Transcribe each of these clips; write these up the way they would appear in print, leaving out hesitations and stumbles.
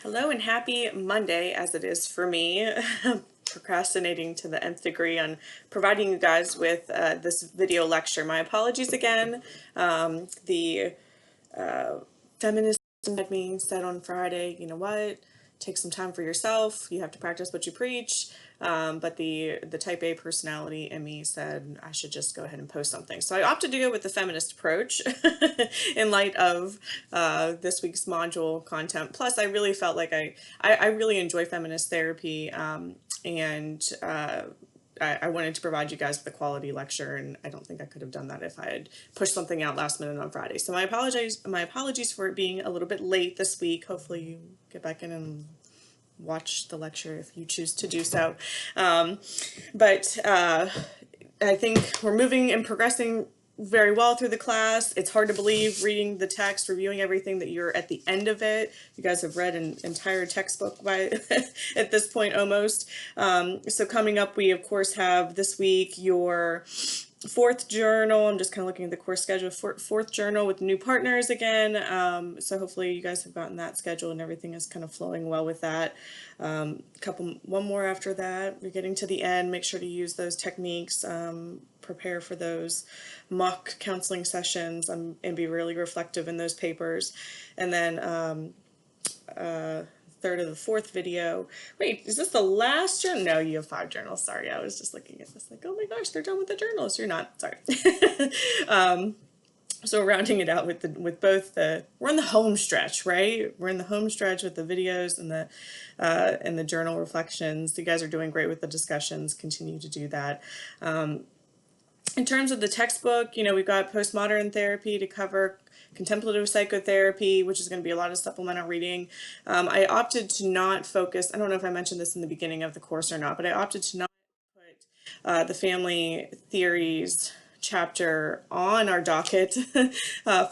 Hello and happy Monday, as it is for me. Procrastinating to the nth degree on providing you guys with this video lecture. My apologies again. The feminist had me said on Friday, you know what, take some time for yourself. You have to practice what you preach. But the type A personality in me said I should just go ahead and post something. So I opted to go with the feminist approach in light of this week's module content. Plus, I really felt like I really enjoy feminist therapy, and I wanted to provide you guys with a quality lecture, and I don't think I could have done that if I had pushed something out last minute on Friday. So my apologies for it being a little bit late this week. Hopefully you get back in and watch the lecture if you choose to do so. But I think we're moving and progressing very well through the class. It's hard to believe, reading the text, reviewing everything, that you're at the end of it. You guys have read an entire textbook by at this point almost. So coming up, we of course have this week your fourth journal. I'm just kind of looking at the course schedule. Fourth journal with new partners again. So hopefully you guys have gotten that schedule and everything is kind of flowing well with that. One more after that. We're getting to the end. Make sure to use those techniques. Prepare for those mock counseling sessions, and be really reflective in those papers. And then third of the fourth video. Wait, is this the last journal? No, you have 5 journals. Sorry, I was just looking at this like, oh my gosh, they're done with the journals. You're not. Sorry. So rounding it out with we're in the home stretch, right? We're in the home stretch with the videos and the journal reflections. You guys are doing great with the discussions. Continue to do that. In terms of the textbook, we've got postmodern therapy to cover, contemplative psychotherapy, which is going to be a lot of supplemental reading. I opted to not focus, I don't know if I mentioned this in the beginning of the course or not, but I opted to not put the family theories chapter on our docket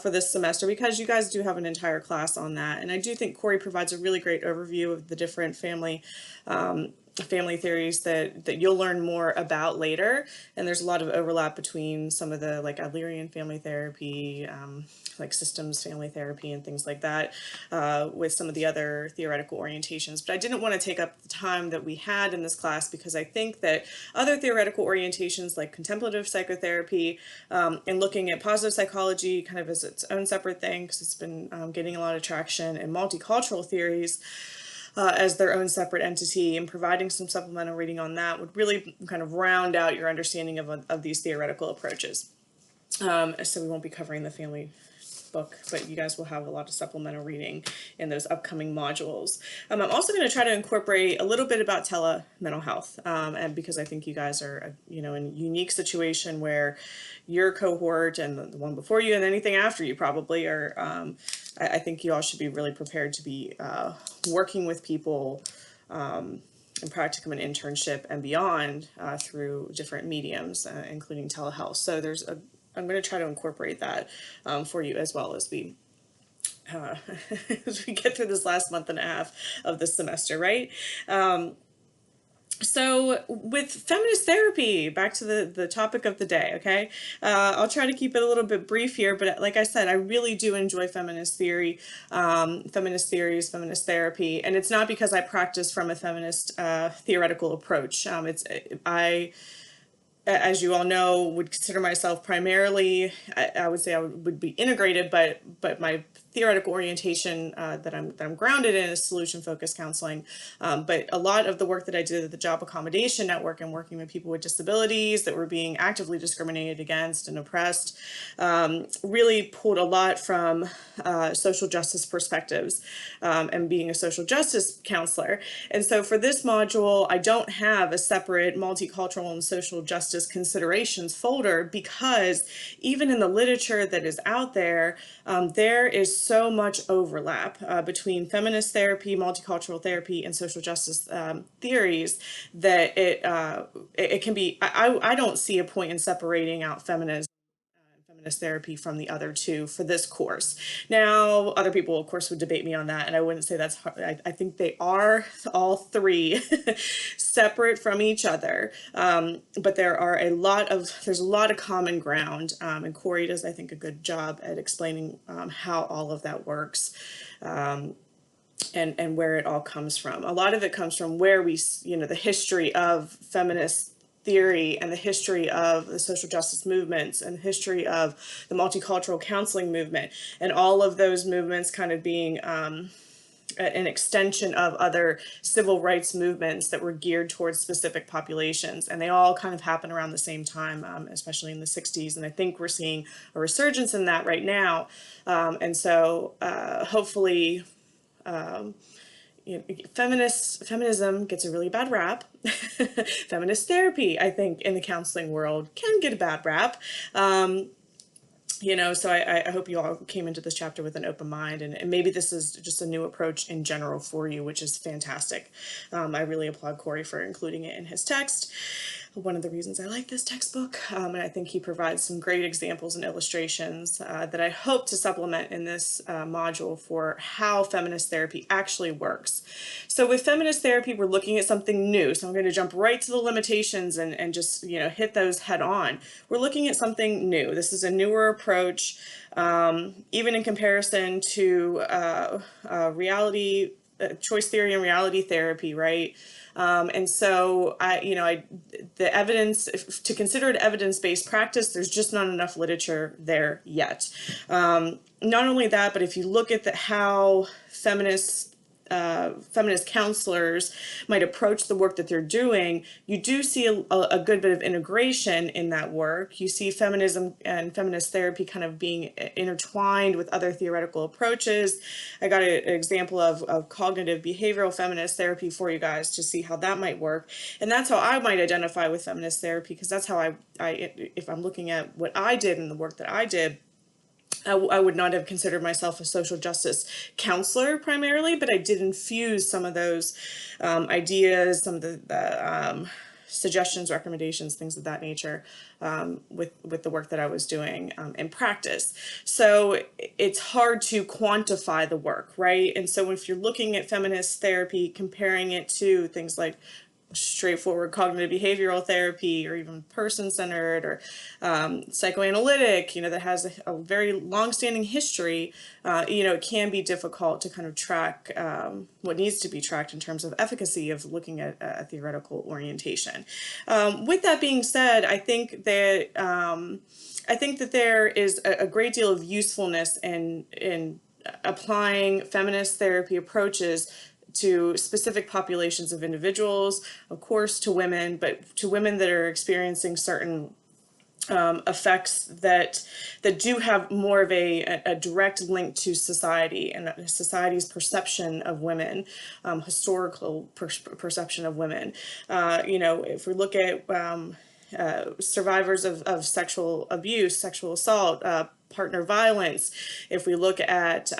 for this semester, because you guys do have an entire class on that. And I do think Corey provides a really great overview of the different family theories that you'll learn more about later. And there's a lot of overlap between some of the like Adlerian family therapy, like systems family therapy and things like that, with some of the other theoretical orientations. But I didn't want to take up the time that we had in this class, because I think that other theoretical orientations like contemplative psychotherapy, and looking at positive psychology kind of as its own separate thing, because it's been getting a lot of traction, and multicultural theories as their own separate entity, and providing some supplemental reading on that would really kind of round out your understanding of these theoretical approaches. So we won't be covering the family book, but you guys will have a lot of supplemental reading in those upcoming modules. I'm also going to try to incorporate a little bit about mental health, and because I think you guys are, in a unique situation where your cohort and the one before you and anything after you probably are, I think you all should be really prepared to be working with people in practicum and internship and beyond through different mediums, including telehealth. So I'm going to try to incorporate that for you as well as we as we get through this last month and a half of the semester, right? So with feminist therapy, back to the topic of the day, okay? I'll try to keep it a little bit brief here, but like I said, I really do enjoy feminist theory, feminist theories, feminist therapy, and it's not because I practice from a feminist theoretical approach. As you all know, would consider myself primarily, I would say I would be integrated, but my theoretical orientation that I'm grounded in is solution-focused counseling. But a lot of the work that I did at the Job Accommodation Network and working with people with disabilities that were being actively discriminated against and oppressed really pulled a lot from social justice perspectives, and being a social justice counselor. And so for this module, I don't have a separate multicultural and social justice considerations folder, because even in the literature that is out there, there is so much overlap between feminist therapy, multicultural therapy, and social justice theories that it can be, I don't see a point in separating out feminist therapy from the other two for this course. Now, other people, of course, would debate me on that, and I wouldn't say that's hard. I think they are all three separate from each other, but there's a lot of common ground, and Corey does, I think, a good job at explaining how all of that works. and where it all comes from. A lot of it comes from where we, the history of feminist theory and the history of the social justice movements and the history of the multicultural counseling movement, and all of those movements kind of being an extension of other civil rights movements that were geared towards specific populations. And they all kind of happen around the same time, especially in the 60s. And I think we're seeing a resurgence in that right now. And so hopefully, feminism gets a really bad rap. Feminist therapy, I think, in the counseling world can get a bad rap. So I hope you all came into this chapter with an open mind, and maybe this is just a new approach in general for you, which is fantastic. I really applaud Corey for including it in his text. One of the reasons I like this textbook, and I think he provides some great examples and illustrations that I hope to supplement in this module for how feminist therapy actually works. So with feminist therapy, we're looking at something new. So I'm going to jump right to the limitations and just hit those head on. We're looking at something new. This is a newer approach, even in comparison to reality choice theory and reality therapy, right? And so the evidence, to consider it evidence-based practice, there's just not enough literature there yet. Not only that, but if you look at how feminist counselors might approach the work that they're doing, you do see a good bit of integration in that work. You see feminism and feminist therapy kind of being intertwined with other theoretical approaches. I got an example of cognitive behavioral feminist therapy for you guys to see how that might work. And that's how I might identify with feminist therapy, because that's how I if I'm looking at what I did and the work that I did, I would not have considered myself a social justice counselor primarily, but I did infuse some of those ideas, some of the suggestions, recommendations, things of that nature with the work that I was doing in practice. So it's hard to quantify the work, right? And so if you're looking at feminist therapy, comparing it to things like straightforward cognitive behavioral therapy, or even person-centered, or psychoanalytic, that has a very long-standing history, it can be difficult to kind of track what needs to be tracked in terms of efficacy of looking at a theoretical orientation. With that being said, I think that there is a great deal of usefulness in applying feminist therapy approaches to specific populations of individuals, of course to women, but to women that are experiencing certain effects that do have more of a direct link to society and society's perception of women, historical perception of women. If we look at survivors of sexual abuse, sexual assault, partner violence, if we look at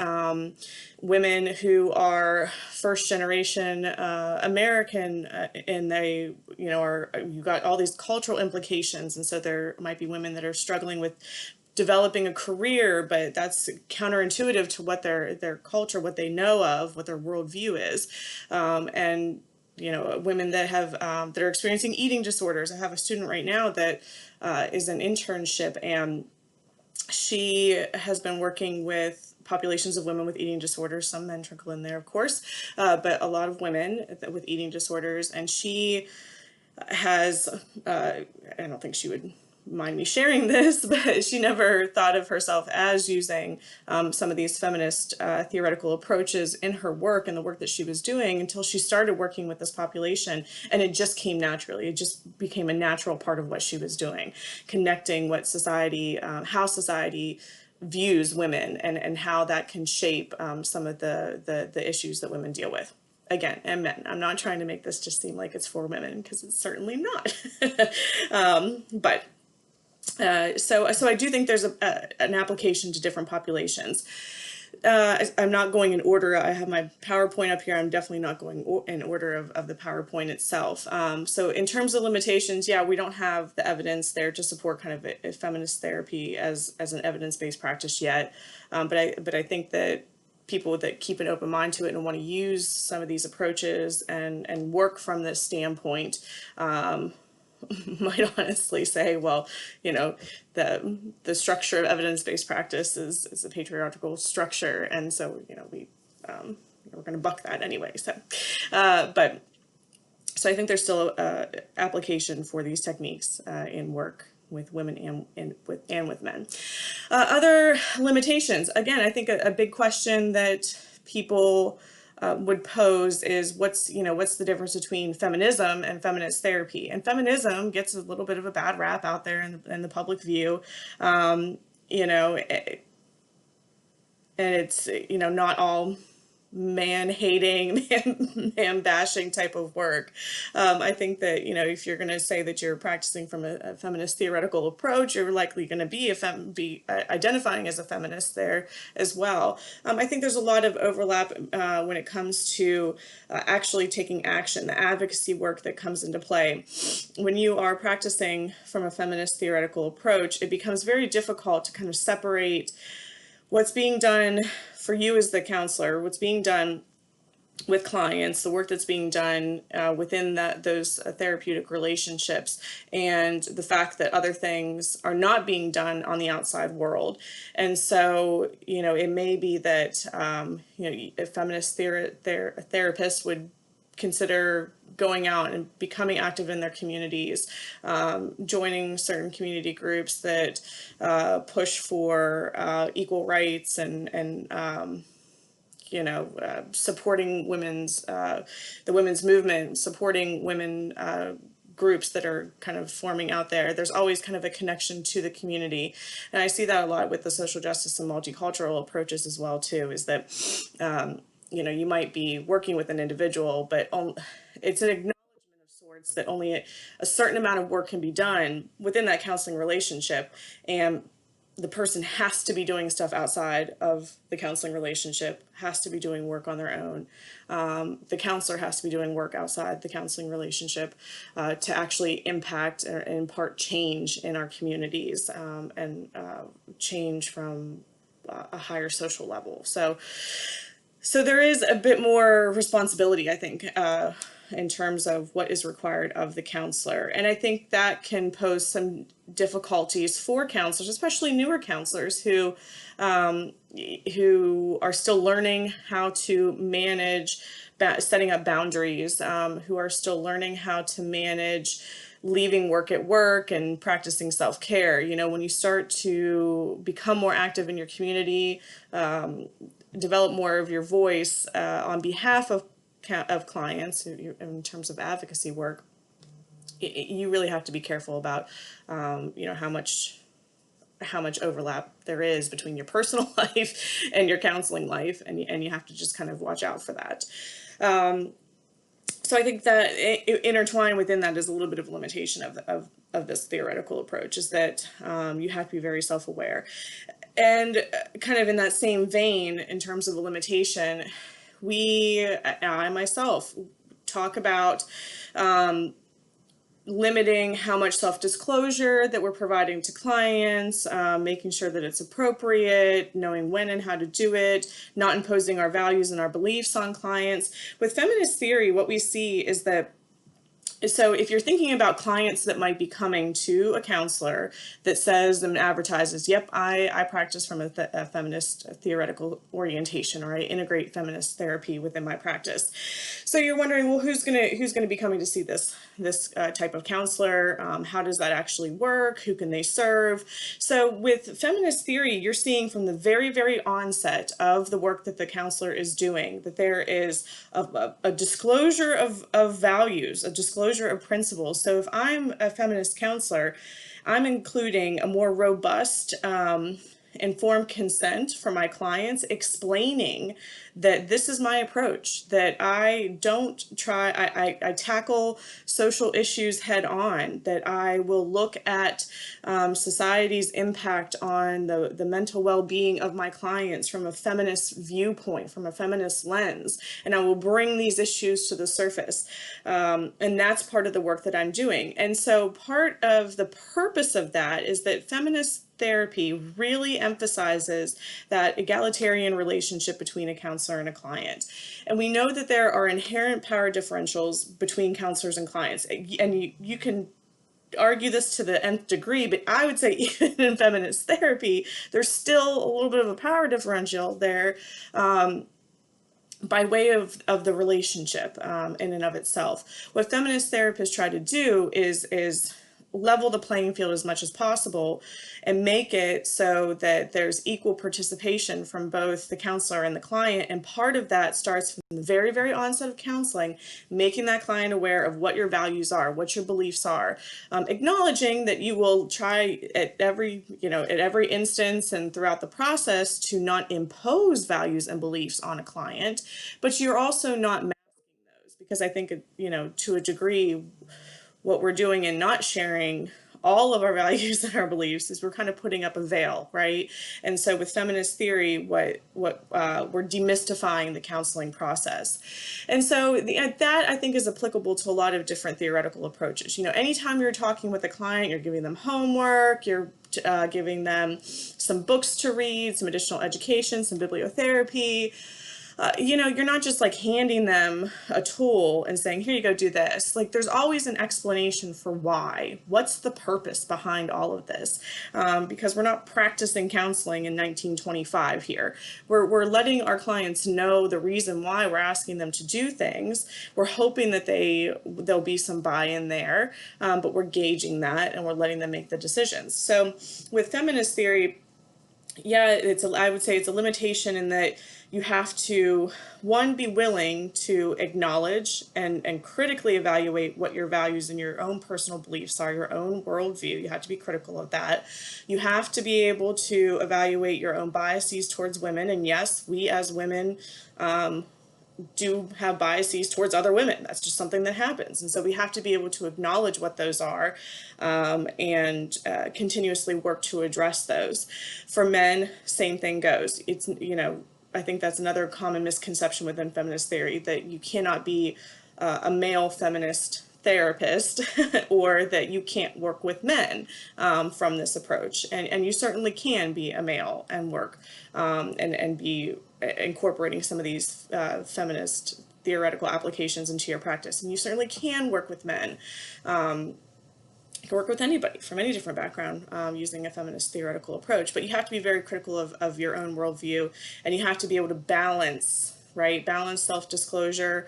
women who are first generation American, and they, you got all these cultural implications. And so there might be women that are struggling with developing a career, but that's counterintuitive to what their culture, what they know of, what their worldview is. And women that have that are experiencing eating disorders. I have a student right now that is an internship, and she has been working with populations of women with eating disorders. Some men trickle in there, of course, but a lot of women with eating disorders. And she has, I don't think she would mind me sharing this, but she never thought of herself as using some of these feminist theoretical approaches in her work and the work that she was doing until she started working with this population, and it just came naturally. It just became a natural part of what she was doing, connecting what society, how society views women, and how that can shape some of the issues that women deal with. Again, and men. I'm not trying to make this just seem like it's for women, because it's certainly not. But so I do think there's an application to different populations. I'm not going in order. I have my PowerPoint up here. I'm definitely not going in order of the PowerPoint itself. So in terms of limitations, yeah, we don't have the evidence there to support kind of a feminist therapy as an evidence-based practice yet. But I think that people that keep an open mind to it and want to use some of these approaches and work from this standpoint might honestly say, well, the structure of evidence-based practice is a patriarchal structure, and so we we're going to buck that anyway. So I think there's still application for these techniques in work with women and with men. Other limitations. Again, I think a big question that people would pose is what's the difference between feminism and feminist therapy? And feminism gets a little bit of a bad rap out there in the public view. You know, and it's not all man-hating, man-bashing type of work. I think that, if you're going to say that you're practicing from a feminist theoretical approach, you're likely going to be identifying as a feminist there as well. I think there's a lot of overlap when it comes to actually taking action, the advocacy work that comes into play. When you are practicing from a feminist theoretical approach, it becomes very difficult to kind of separate what's being done for you as the counselor, what's being done with clients, the work that's being done within those therapeutic relationships, and the fact that other things are not being done on the outside world. And so, it may be that, a feminist therapist would consider going out and becoming active in their communities, joining certain community groups that push for equal rights and supporting the women's movement, supporting women groups that are kind of forming out there. There's always kind of a connection to the community. And I see that a lot with the social justice and multicultural approaches as well, too, is that, you might be working with an individual, but it's an acknowledgement of sorts that only a certain amount of work can be done within that counseling relationship. And the person has to be doing stuff outside of the counseling relationship, has to be doing work on their own. The counselor has to be doing work outside the counseling relationship to actually impact or impart change in our communities and change from a higher social level. So there is a bit more responsibility, I think, in terms of what is required of the counselor. And I think that can pose some difficulties for counselors, especially newer counselors who are still learning how to manage setting up boundaries, who are still learning how to manage leaving work at work and practicing self-care. When you start to become more active in your community, develop more of your voice on behalf of clients in terms of advocacy work, you really have to be careful about how much overlap there is between your personal life and your counseling life, and you have to just kind of watch out for that. So I think that intertwined within that is a little bit of a limitation of this theoretical approach, is that you have to be very self-aware. And kind of in that same vein, in terms of the limitation, I myself talk about limiting how much self-disclosure that we're providing to clients, making sure that it's appropriate, knowing when and how to do it, not imposing our values and our beliefs on clients. With feminist theory, what we see is that, so if you're thinking about clients that might be coming to a counselor that says and advertises, yep, I practice from a feminist theoretical orientation, or I integrate feminist therapy within my practice. So you're wondering, well, who's gonna be coming to see this type of counselor? How does that actually work? Who can they serve? So with feminist theory, you're seeing from the very, very onset of the work that the counselor is doing that there is a disclosure of values, a disclosure of principles. So if I'm a feminist counselor, I'm including a more robust, informed consent for my clients, explaining that this is my approach, that I tackle social issues head on, that I will look at society's impact on the mental well-being of my clients from a feminist viewpoint, from a feminist lens, and I will bring these issues to the surface. And that's part of the work that I'm doing. And so part of the purpose of that is that feminist therapy really emphasizes that egalitarian relationship between a counselor and a client. And we know that there are inherent power differentials between counselors and clients. And you can argue this to the nth degree, but I would say even in feminist therapy, there's still a little bit of a power differential there. by way of the relationship in and of itself. What feminist therapists try to do is level the playing field as much as possible and make it so that there's equal participation from both the counselor and the client. And part of that starts from the very, very onset of counseling, making that client aware of what your values are, what your beliefs are, acknowledging that you will try at every, at every instance and throughout the process to not impose values and beliefs on a client, but you're also not masking those, because I think, to a degree, what we're doing in not sharing all of our values and our beliefs is we're kind of putting up a veil, right? And so with feminist theory, what we're demystifying the counseling process. And so that I think is applicable to a lot of different theoretical approaches. Anytime you're talking with a client, you're giving them homework, you're giving them some books to read, some additional education, some bibliotherapy. You're not just like handing them a tool and saying, here you go, do this. Like, there's always an explanation for why. What's the purpose behind all of this? Because we're not practicing counseling in 1925 here. We're letting our clients know the reason why we're asking them to do things. We're hoping that there'll be some buy-in there, but we're gauging that and we're letting them make the decisions. So with feminist theory, yeah, I would say it's a limitation in that you have to, one, be willing to acknowledge and critically evaluate what your values and your own personal beliefs are, your own worldview. You have to be critical of that. You have to be able to evaluate your own biases towards women. And yes, we as women do have biases towards other women. That's just something that happens. And so we have to be able to acknowledge what those are, and continuously work to address those. For men, same thing goes. It's, I think that's another common misconception within feminist theory, that you cannot be a male feminist therapist or that you can't work with men from this approach. And you certainly can be a male and work and be incorporating some of these feminist theoretical applications into your practice. And you certainly can work with men. You can work with anybody from any different background using a feminist theoretical approach, but you have to be very critical of your own worldview, and you have to be able to balance self-disclosure,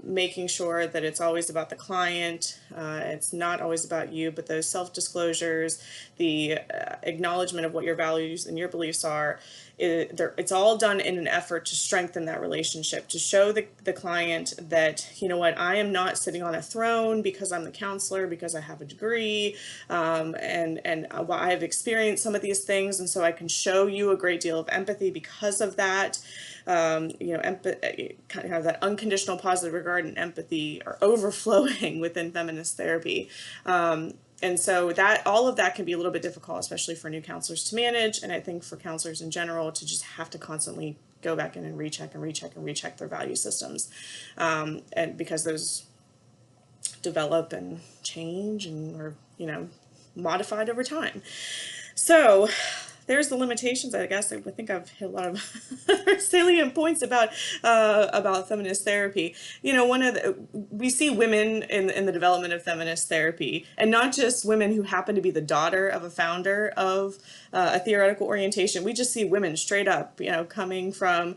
making sure that it's always about the client, it's not always about you, but those self-disclosures, the acknowledgement of what your values and your beliefs are, it's all done in an effort to strengthen that relationship, to show the client that, I am not sitting on a throne because I'm the counselor, because I have a degree, and I have experienced some of these things, and so I can show you a great deal of empathy because of that. Kind of that unconditional positive regard and empathy are overflowing within feminist therapy. And so all of that can be a little bit difficult, especially for new counselors to manage. And I think for counselors in general to just have to constantly go back in and recheck their value systems. And because those develop and change and are, modified over time. So there's the limitations, I guess. I think I've hit a lot of salient points about feminist therapy. We see women in the development of feminist therapy, and not just women who happen to be the daughter of a founder of a theoretical orientation. We just see women straight up, coming from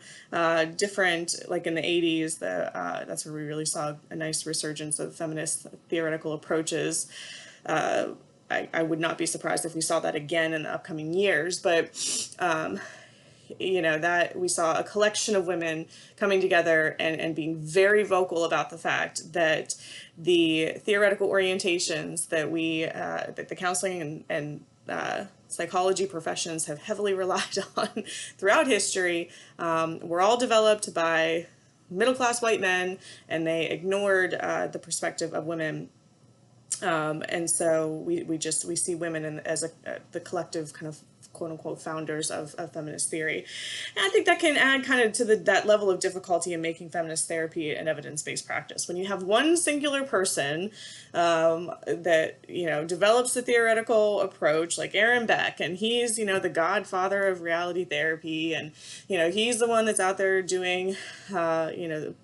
different, like in the 80s, that's where we really saw a nice resurgence of feminist theoretical approaches. I would not be surprised if we saw that again in the upcoming years, but that we saw a collection of women coming together and being very vocal about the fact that the theoretical orientations that the counseling and psychology professions have heavily relied on throughout history were all developed by middle-class white men, and they ignored the perspective of women. And so we see women as the collective kind of quote unquote founders of feminist theory. And I think that can add kind of to that level of difficulty in making feminist therapy an evidence-based practice. When you have one singular person that, develops a theoretical approach like Aaron Beck, and he's, the godfather of reality therapy, and, he's the one that's out there doing,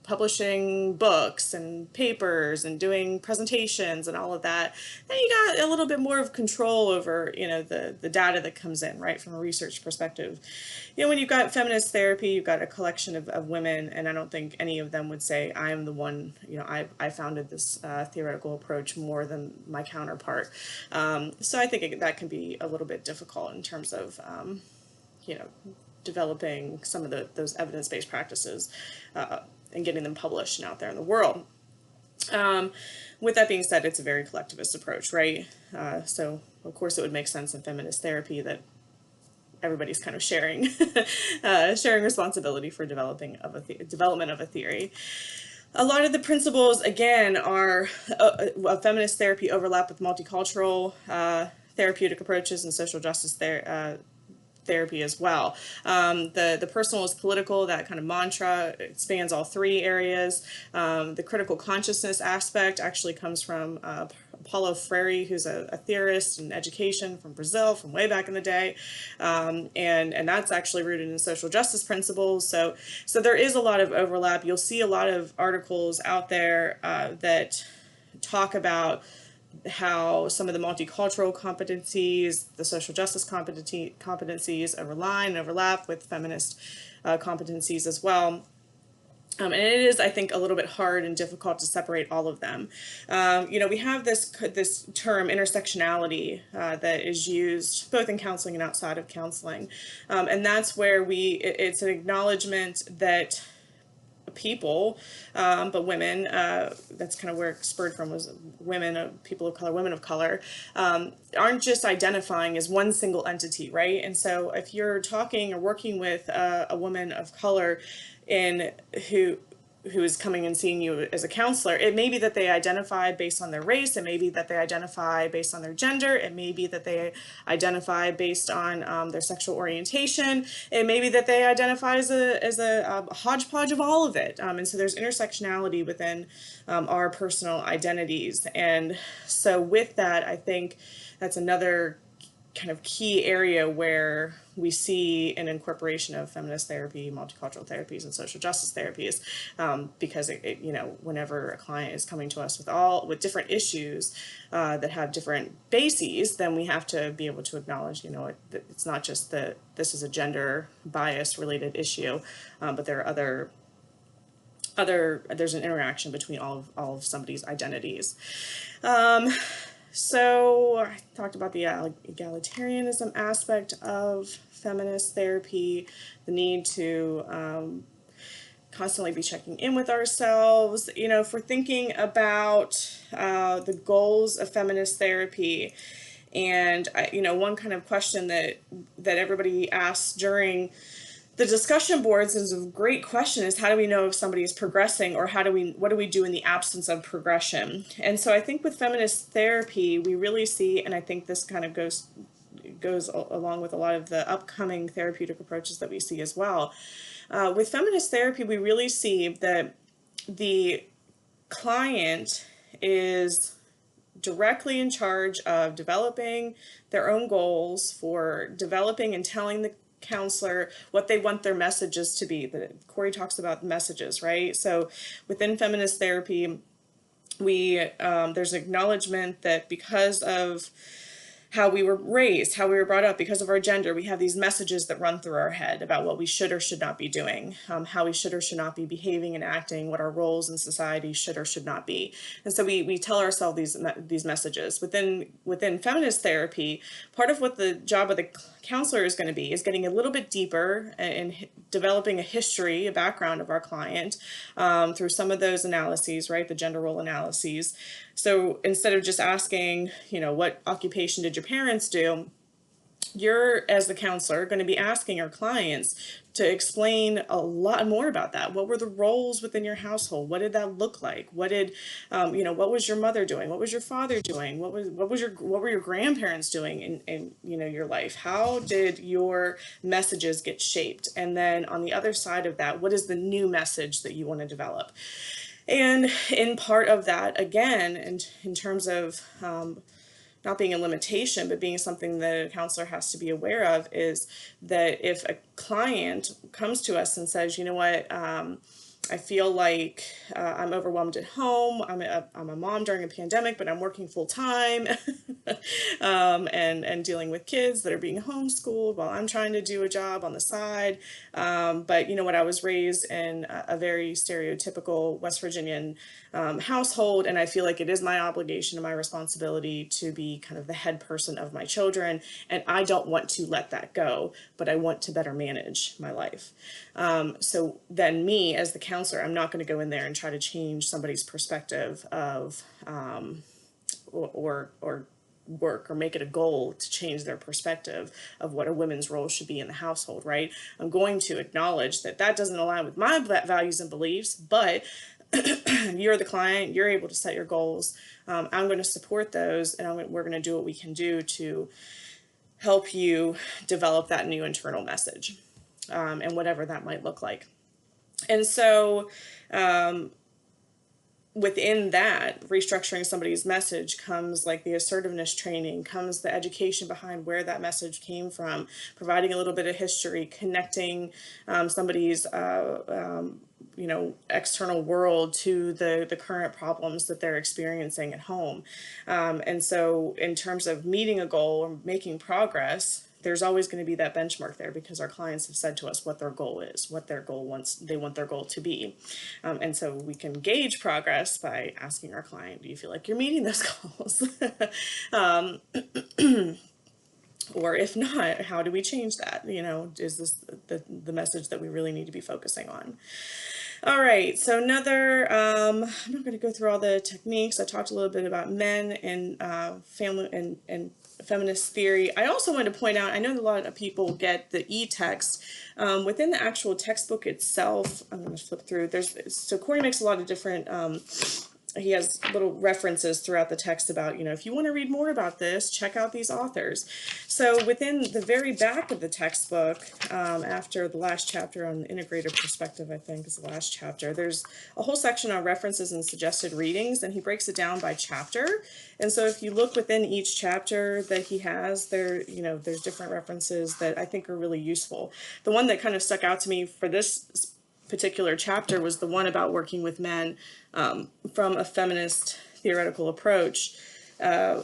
publishing books and papers and doing presentations and all of that. Then you got a little bit more of control over, the data that comes in, right, from a research perspective. When you've got feminist therapy, you've got a collection of women, and I don't think any of them would say, I am the one, I founded this theoretical approach more than my counterpart. So I think that can be a little bit difficult in terms of, developing some of those evidence-based practices and getting them published and out there in the world. With that being said, it's a very collectivist approach, right? So of course it would make sense in feminist therapy that everybody's kind of sharing sharing responsibility for development of a theory. A lot of the principles, again, are feminist therapy overlap with multicultural therapeutic approaches and social justice therapy as well. The personal is political, that kind of mantra, it spans all three areas. The critical consciousness aspect actually comes from Paulo Freire, who's a theorist in education from Brazil from way back in the day, and that's actually rooted in social justice principles. So there is a lot of overlap. You'll see a lot of articles out there that talk about how some of the multicultural competencies, the social justice competencies overlap with feminist competencies as well. And it is, I think, a little bit hard and difficult to separate all of them. We have this term intersectionality that is used both in counseling and outside of counseling, and that's where it's an acknowledgement that people, but women, that's kind of where it spurred from, was women, people of color, women of color, aren't just identifying as one single entity, right? And so if you're talking or working with a woman of color who is coming and seeing you as a counselor, it may be that they identify based on their race, it may be that they identify based on their gender, it may be that they identify based on their sexual orientation, it may be that they identify as a hodgepodge of all of it. And so there's intersectionality within our personal identities. And so with that, I think that's another kind of key area where we see an incorporation of feminist therapy, multicultural therapies, and social justice therapies, because whenever a client is coming to us with different issues that have different bases, then we have to be able to acknowledge, it's not just that this is a gender bias related issue, but there are there's an interaction between all of somebody's identities. So I talked about the egalitarianism aspect of feminist therapy, the need to constantly be checking in with ourselves. If we're thinking about the goals of feminist therapy, and one kind of question that everybody asks during the discussion boards is a great question, is how do we know if somebody is progressing, or what do we do in the absence of progression? And so I think with feminist therapy, we really see, and I think this kind of goes along with a lot of the upcoming therapeutic approaches that we see as well. With feminist therapy, we really see that the client is directly in charge of developing their own goals, for developing and telling the counselor what they want their messages to be. Corey talks about messages, right? So within feminist therapy, there's acknowledgement that because of how we were raised, how we were brought up, because of our gender, we have these messages that run through our head about what we should or should not be doing, how we should or should not be behaving and acting, what our roles in society should or should not be. And so we tell ourselves these messages. Within feminist therapy, part of what the job of the counselor is going to be is getting a little bit deeper and developing a background of our client through some of those analyses, right, the gender role analyses. So instead of just asking, what occupation did your parents do, you're, as the counselor, going to be asking our clients to explain a lot more about that. What were the roles within your household? What did that look like? What what was your mother doing? What was your father doing? What were your grandparents doing in your life? How did your messages get shaped? And then on the other side of that, what is the new message that you want to develop? And in part of that, again, in terms of not being a limitation, but being something that a counselor has to be aware of, is that if a client comes to us and says, I feel like I'm overwhelmed at home. I'm a mom during a pandemic, but I'm working full time and dealing with kids that are being homeschooled while I'm trying to do a job on the side. But you know what? I was raised in a very stereotypical West Virginian household, and I feel like it is my obligation and my responsibility to be kind of the head person of my children. And I don't want to let that go, but I want to better manage my life. So then me as the counselor, I'm not going to go in there and try to change somebody's perspective of or work or make it a goal to change their perspective of what a woman's role should be in the household, right? I'm going to acknowledge that that doesn't align with my values and beliefs, but you're the client, you're able to set your goals. I'm going to support those, and we're going to do what we can do to help you develop that new internal message, and whatever that might look like. And so within that, restructuring somebody's message comes like the assertiveness training, comes the education behind where that message came from, providing a little bit of history, connecting somebody's external world to the current problems that they're experiencing at home. And so in terms of meeting a goal or making progress, there's always going to be that benchmark there because our clients have said to us what their goal is, what their goal wants, they want their goal to be. And so we can gauge progress by asking our client, do you feel like you're meeting those goals? Or if not, how do we change that? Is this the message that we really need to be focusing on? All right, so I'm not going to go through all the techniques. I talked a little bit about men and family and feminist theory. I also wanted to point out, I know a lot of people get the e-text. Within the actual textbook itself, I'm going to flip through. So Corey makes a lot of different he has little references throughout the text about, if you want to read more about this, check out these authors. So within the very back of the textbook, after the last chapter on integrated perspective, I think is the last chapter, there's a whole section on references and suggested readings, and he breaks it down by chapter. And so if you look within each chapter that he has, there's different references that I think are really useful. The one that kind of stuck out to me for this particular chapter was the one about working with men from a feminist theoretical approach. And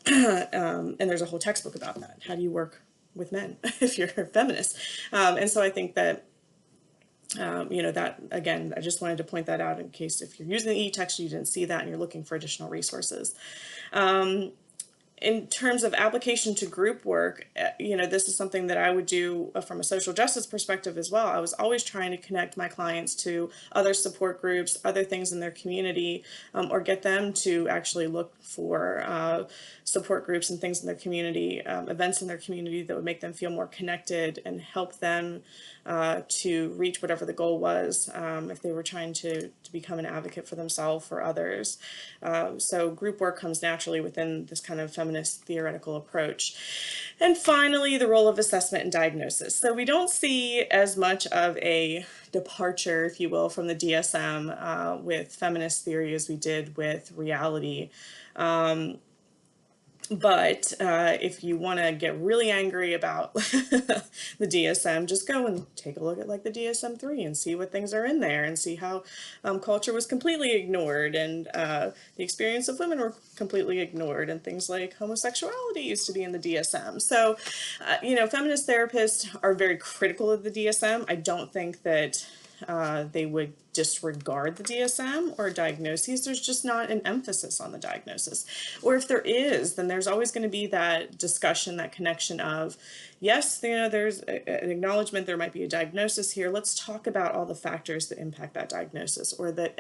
there's a whole textbook about that. How do you work with men if you're a feminist? And so I think that, that, again, I just wanted to point that out in case if you're using the e-text, you didn't see that and you're looking for additional resources. In terms of application to group work, this is something that I would do from a social justice perspective as well. I was always trying to connect my clients to other support groups, other things in their community, or get them to actually look for support groups and things in their community, events in their community that would make them feel more connected and help them to reach whatever the goal was, if they were trying to become an advocate for themselves or others. So group work comes naturally within this kind of feminist theoretical approach. And finally, the role of assessment and diagnosis. So we don't see as much of a departure, if you will, from the DSM with feminist theory as we did with reality. But if you want to get really angry about the DSM, just go and take a look at like the DSM-3 and see what things are in there and see how culture was completely ignored and the experience of women were completely ignored and things like homosexuality used to be in the DSM. So, feminist therapists are very critical of the DSM. I don't think that they would disregard the DSM or diagnoses. There's just not an emphasis on the diagnosis. Or if there is, then there's always going to be that discussion, that connection of, yes, there's an acknowledgement there might be a diagnosis here. Let's talk about all the factors that impact that diagnosis, or that,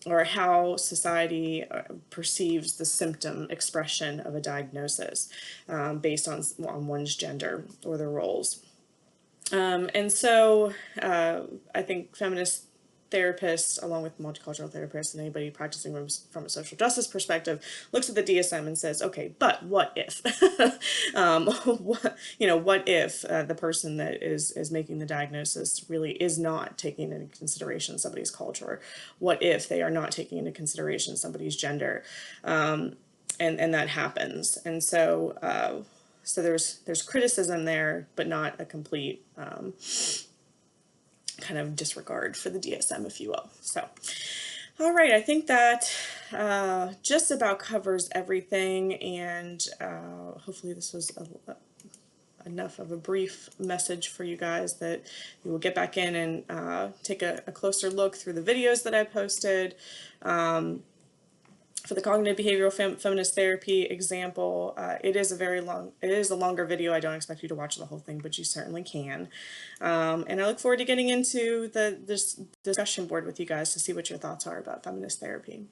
or how society perceives the symptom expression of a diagnosis based on one's gender or their roles. And so I think feminist therapists, along with multicultural therapists and anybody practicing from a social justice perspective, looks at the DSM and says, okay, but what if? What if the person that is making the diagnosis really is not taking into consideration somebody's culture? What if they are not taking into consideration somebody's gender? And that happens. And so there's criticism there, but not a complete kind of disregard for the DSM, if you will. So, all right, I think that just about covers everything, and hopefully this was enough of a brief message for you guys that you will get back in and take a closer look through the videos that I posted. For the cognitive behavioral feminist therapy example, it is a longer video. I don't expect you to watch the whole thing, but you certainly can. And I look forward to getting into this discussion board with you guys to see what your thoughts are about feminist therapy.